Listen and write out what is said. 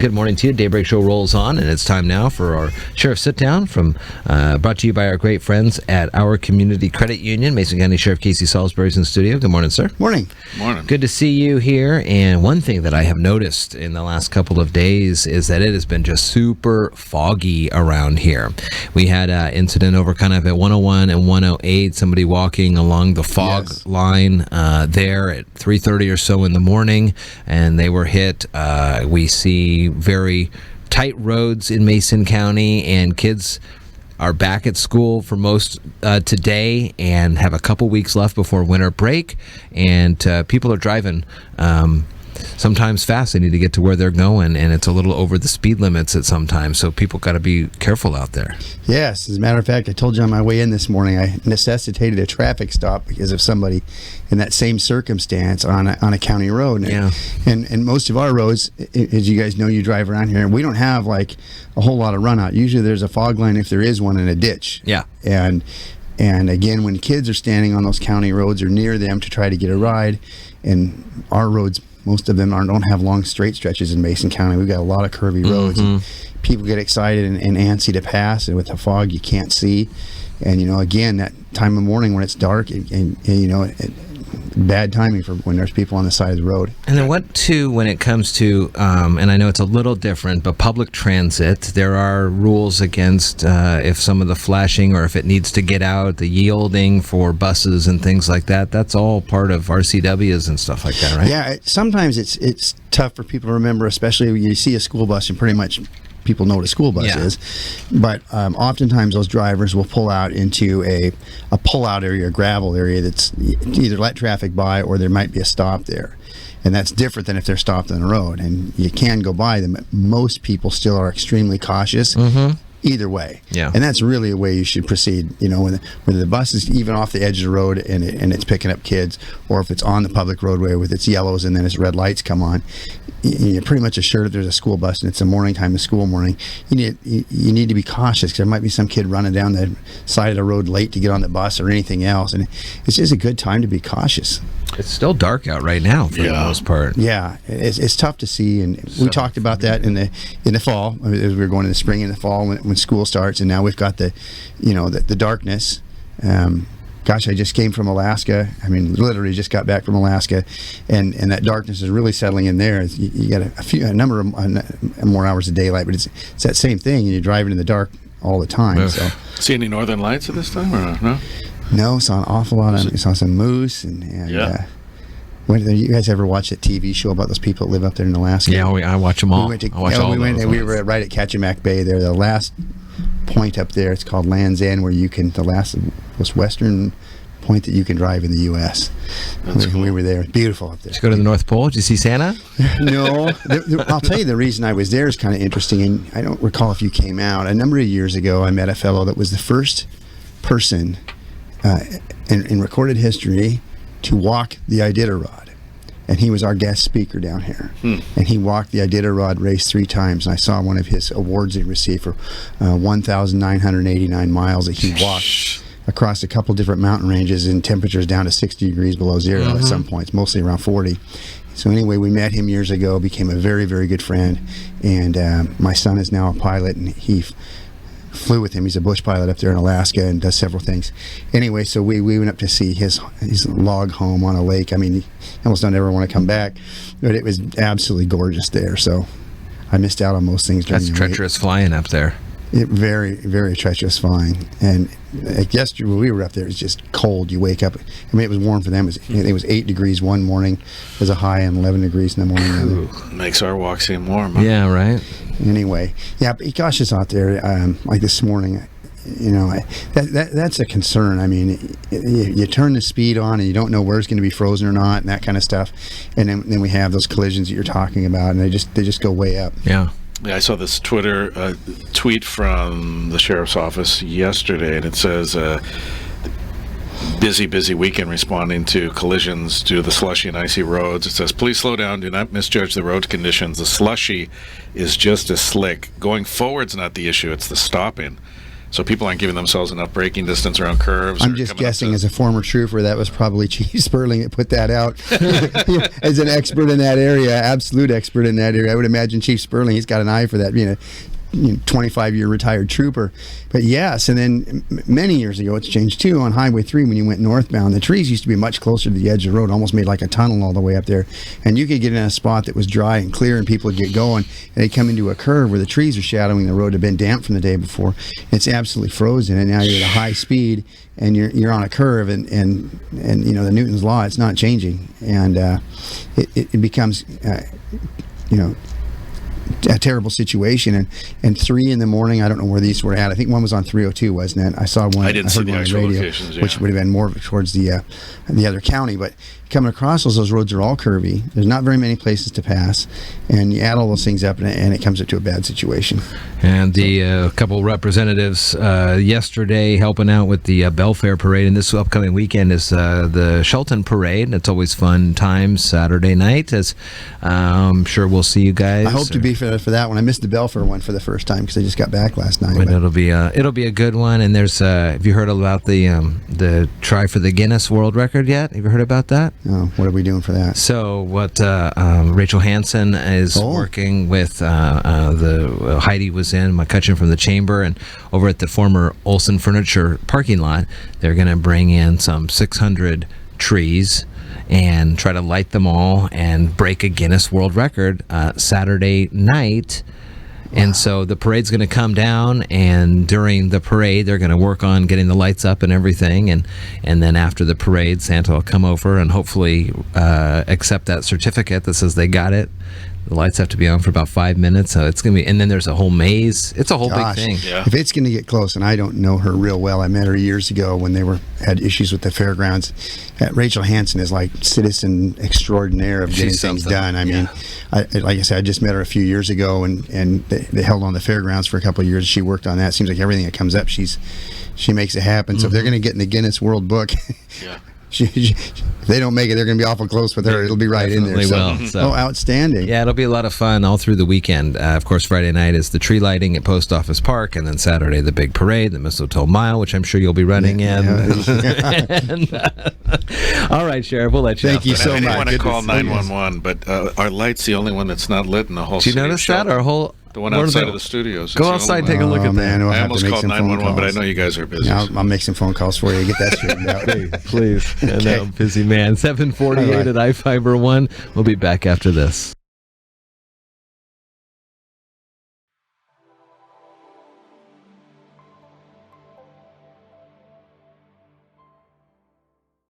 Good morning to you. Daybreak Show rolls on, and it's time now for our Sheriff Sit-Down brought to you by our great friends at our Community Credit Union. Mason County Sheriff Casey Salisbury is in the studio. Good morning, sir. Morning. Morning. Good to see you here. And one thing that I have noticed in the last couple of days is that it has been just super foggy around here. We had an incident over kind of at 101 and 108, somebody walking along the fog line there at 3:30 or so in the morning, and they were hit. We see very tight roads in Mason County, and kids are back at school for most today and have a couple weeks left before winter break, and people are driving sometimes fast. They need to get to where they're going, and it's a little over the speed limits at sometimes, so people got to be careful out there. Yes, as a matter of fact, I told you on my way in this morning, I necessitated a traffic stop because of somebody in that same circumstance on a county road. And most of our roads, as you guys know, you drive around here, and we don't have like a whole lot of run out. Usually there's a fog line if there is one in a ditch. Yeah. And again, when kids are standing on those county roads or near them to try to get a ride, and our roads, most of them don't have long straight stretches in Mason County. We've got a lot of curvy roads. And people get excited and antsy to pass, and with the fog you can't see. And again, that time of morning when it's dark, bad timing for when there's people on the side of the road. And then when it comes to, and I know it's a little different, but public transit, there are rules against if some of the flashing or if it needs to get out, the yielding for buses and things like that. That's all part of RCWs and stuff like that, right? Yeah, sometimes it's tough for people to remember, especially when you see a school bus and pretty much people know what a school bus is, but oftentimes those drivers will pull out into a pull-out area, a gravel area that's either let traffic by or there might be a stop there. And that's different than if they're stopped on the road. And you can go by them, but most people still are extremely cautious. Either way. Yeah. And that's really a way you should proceed. When the bus is even off the edge of the road and it's picking up kids, or if it's on the public roadway with its yellows and then its red lights come on, you're pretty much assured that there's a school bus and it's a morning time, a school morning. You need to be cautious because there might be some kid running down the side of the road late to get on the bus or anything else. And it's just a good time to be cautious. It's still dark out right now for the most part. Yeah, it's tough to see, and we talked about that in the fall as we were going in the spring and the fall when school starts, and now we've got the darkness. Gosh, I just came from Alaska. I mean, literally just got back from Alaska, and that darkness is really settling in there. You got a number of more hours of daylight, but it's that same thing, and you're driving in the dark all the time. So, see any northern lights at this time, or no? No, saw an awful lot of. Saw some moose and you guys ever watch that TV show about those people that live up there in Alaska? Yeah, I watch them all. We were right at Kachemak Bay there. The last point up there, it's called Land's End, where you can most western point that you can drive in the U.S. We were there. Beautiful up there. Did you go to the North Pole? Did you see Santa? No. I'll tell you the reason I was there is kind of interesting, and I don't recall if you came out. A number of years ago, I met a fellow that was the first person in recorded history to walk the Iditarod, and he was our guest speaker down here. And he walked the Iditarod race 3 times, and I saw one of his awards he received for 1,989 miles that he walked across a couple different mountain ranges in temperatures down to 60 degrees below zero at some points, mostly around 40. So anyway, we met him years ago, became a very, very good friend, and my son is now a pilot, and he flew with him. He's a bush pilot up there in Alaska and does several things. Anyway, so we went up to see his log home on a lake. I mean, he almost don't ever want to come back, but it was absolutely gorgeous there. So I missed out on most things during the week. That's treacherous flying up there. Very, very treacherous flying. And I guess when we were up there, it was just cold. You wake up. I mean, it was warm for them. It was 8 degrees one morning. It was a high and 11 degrees in the morning. Makes our walk seem warm. Huh? Yeah, right. Anyway, yeah, but be cautious out there. Like this morning, that's a concern. I mean, you turn the speed on and you don't know where it's going to be frozen or not, and that kind of stuff. And then we have those collisions that you're talking about, and they just go way up. Yeah. Yeah, I saw this Twitter tweet from the sheriff's office yesterday, and it says, busy weekend responding to collisions due to the slushy and icy roads. It says, please slow down, do not misjudge the road conditions. The slushy is just as slick. Going forward's not the issue, it's the stopping. So people aren't giving themselves enough braking distance around curves. I'm just guessing, as a former trooper, that was probably Chief Sperling that put that out. As an expert in that area, absolute expert in that area, I would imagine Chief Sperling, he's got an eye for that, 25-year retired trooper. But yes, and then many years ago, it's changed too. On Highway 3, when you went northbound, the trees used to be much closer to the edge of the road, almost made like a tunnel all the way up there. And you could get in a spot that was dry and clear, and people would get going, and they'd come into a curve where the trees are shadowing the road, had been damp from the day before. It's absolutely frozen, and now you're at a high speed, and you're on a curve, and the Newton's law, it's not changing, and it becomes a terrible situation. And 3 in the morning, I don't know where these were at. I think one was on 302, wasn't it? I saw one. I didn't see the actual radio, locations, yeah. which would have been more towards the other county. But coming across those roads are all curvy. There's not very many places to pass, and you add all those things up, and it comes up to a bad situation. And the couple representatives yesterday helping out with the Belfair Parade, and this upcoming weekend is the Shelton Parade. It's always fun times Saturday night. As I'm sure we'll see you guys. I hope to be for that one. I missed the Belfair one for the first time because I just got back last night. But it'll be a good one. And there's have you heard about the try for the Guinness World Record yet? Have you heard about that? Oh, what are we doing for that? So what Rachel Hansen is working with Heidi was in McCutcheon from the chamber, and over at the former Olson Furniture parking lot, they're going to bring in some 600 trees and try to light them all and break a Guinness World Record Saturday night. And so the parade's going to come down, and during the parade, they're going to work on getting the lights up and everything. And then after the parade, Santa will come over and hopefully accept that certificate that says they got it. The lights have to be on for about 5 minutes, so it's going to be, and then there's a whole maze. It's a whole big thing. Yeah. If it's going to get close, and I don't know her real well, I met her years ago when they had issues with the fairgrounds. Rachel Hansen is like citizen extraordinaire of getting things done. I mean, like I said, I just met her a few years ago, and they held on the fairgrounds for a couple of years. She worked on that. It seems like everything that comes up, she makes it happen. Mm-hmm. So if they're going to get in the Guinness World Book, if they don't make it, they're going to be awful close with her. It'll be right in there. So outstanding. Yeah, it'll be a lot of fun all through the weekend. Of course, Friday night is the tree lighting at Post Office Park, and then Saturday the big parade, the Mistletoe Mile, which I'm sure you'll be running in. All right, Sheriff, we'll let you. Thank you so much. I want to call 911, but our light's the only one that's not lit in the whole city. Did you notice that? Our whole... The one outside of the studios. Go outside, take a look at that. I almost called 911, but I know you guys are busy. Yeah, I'll make some phone calls for you. Get that straightened out. Please. Okay. I know, busy man. 748 at I-5 1. We'll be back after this.